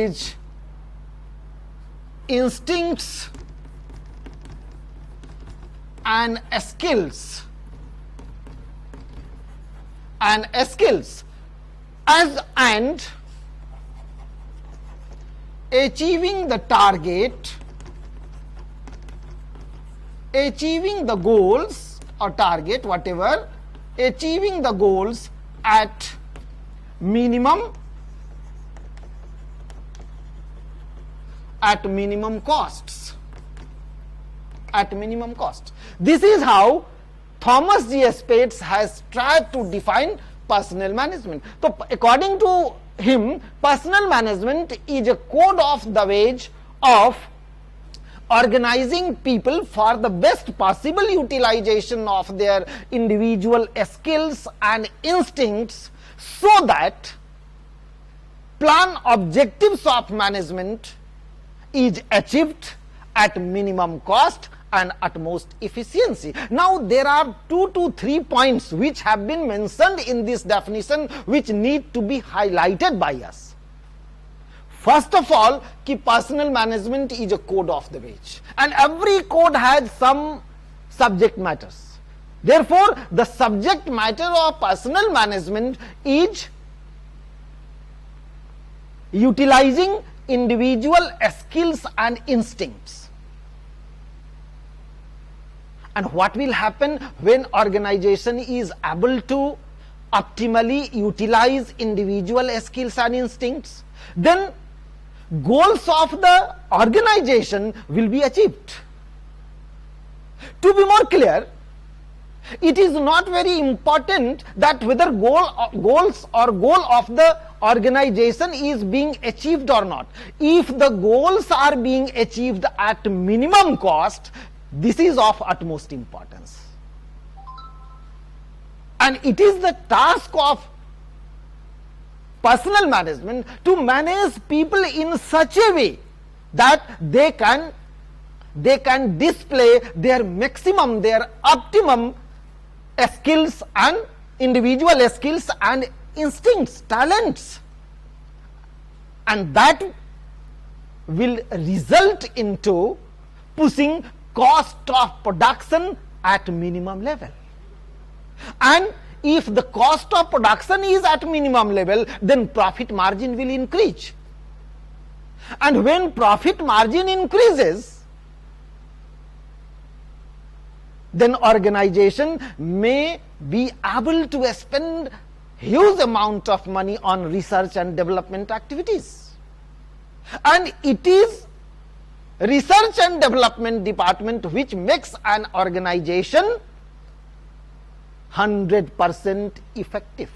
is instincts and skills as and achieving the target, achieving the goals or target, whatever, achieving the goals at minimum costs. At minimum cost. This is how Thomas G. Spates has tried to define personnel management. So, according to him, personal management is a code of the wage of organizing people for the best possible utilization of their individual skills and instincts, so that plan objectives of management is achieved at minimum cost and utmost efficiency. Now, there are 2 to 3 points which have been mentioned in this definition which need to be highlighted by us. First of all, personal management is a code of the wage, and every code has some subject matters. Therefore, the subject matter of personal management is utilizing individual skills and instincts. And what will happen when organization is able to optimally utilize individual skills and instincts? Then goals of the organization will be achieved. To be more clear, it is not very important that whether goals or goal of the organization is being achieved or not. If the goals are being achieved at minimum cost, this is of utmost importance. And it is the task of personal management to manage people in such a way that they can display their maximum, their optimum skills and individual skills and instincts, talents, and that will result into pushing cost of production at minimum level. And if the cost of production is at minimum level, then profit margin will increase. And when profit margin increases, then organization may be able to spend huge amount of money on research and development activities. And it is research and development department which makes an organization 100% effective.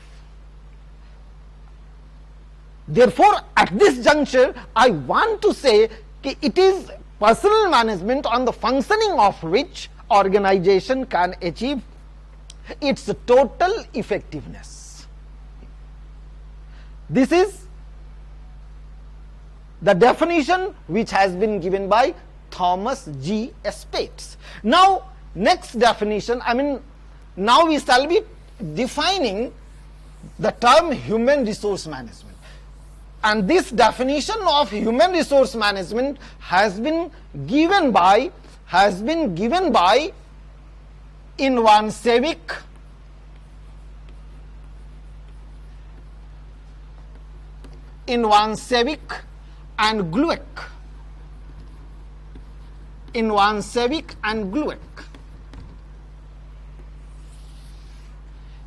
Therefore, at this juncture, I want to say that it is personal management on the functioning of which organization can achieve its total effectiveness. This is the definition which has been given by Thomas G. Spates. Now, next definition, now we shall be defining the term human resource management. And this definition of human resource management has been given by Ivan Savick, and Glueck. Ivan Savick and Glueck.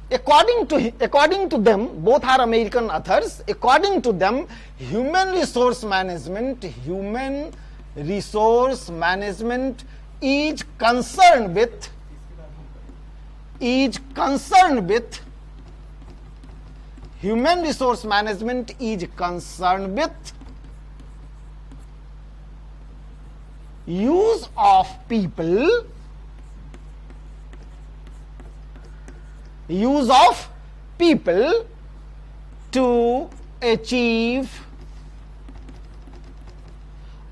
According to them, both are American authors. According to them, human resource management is concerned with human resource management is concerned with use of people, to achieve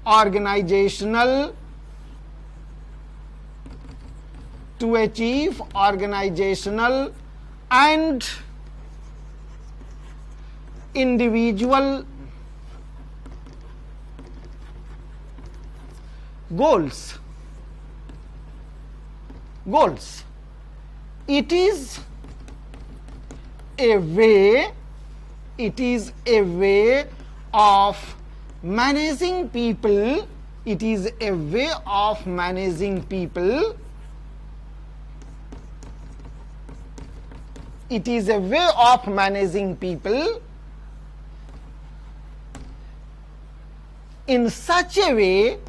organizational and individual Goals. Goals. It is a way of managing people. It is a way of managing people. It is a way of managing people in such a way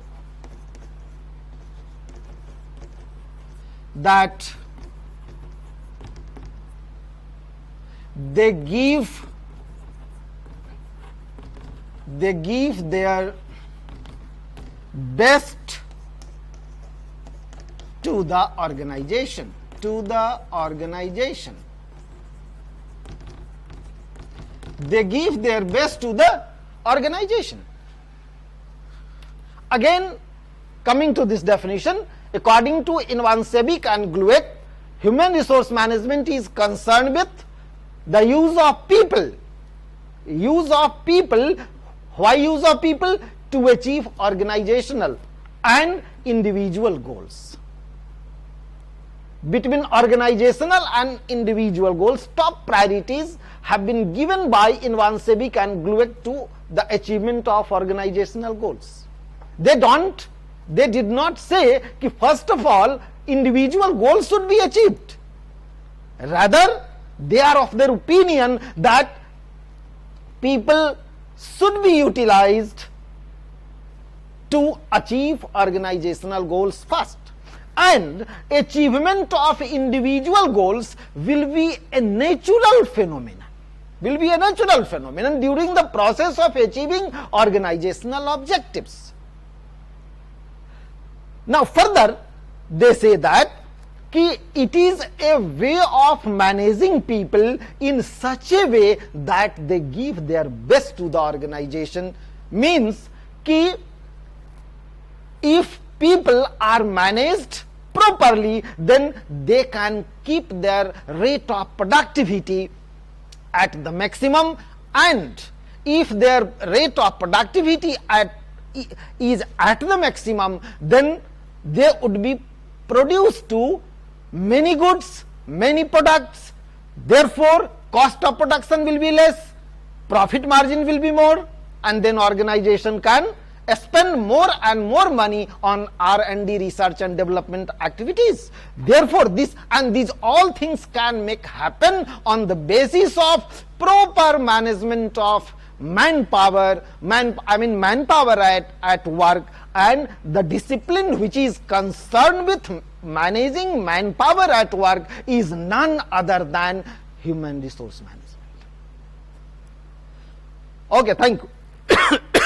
that they give their best to the organization. They give their best to the organization. Again, coming to this definition, according to Ivancebich and Glueck, human resource management is concerned with the use of people. Why use of people? To achieve organizational and individual goals. Between organizational and individual goals, top priorities have been given by Ivancebich and Glueck to the achievement of organizational goals. They did not say that first of all individual goals should be achieved. Rather, they are of their opinion that people should be utilized to achieve organizational goals first, and achievement of individual goals will be a natural phenomenon during the process of achieving organizational objectives. Now further, they say that it is a way of managing people in such a way that they give their best to the organization. Means if people are managed properly, then they can keep their rate of productivity at the maximum, and if their rate of productivity is at the maximum, then they would be produced to many goods, many products. Therefore, cost of production will be less, profit margin will be more, and then organization can spend more and more money on R&D, research and development activities. Therefore, these all things can make happen on the basis of proper management of manpower at work, and the discipline which is concerned with managing manpower at work is none other than human resource management. Okay, thank you.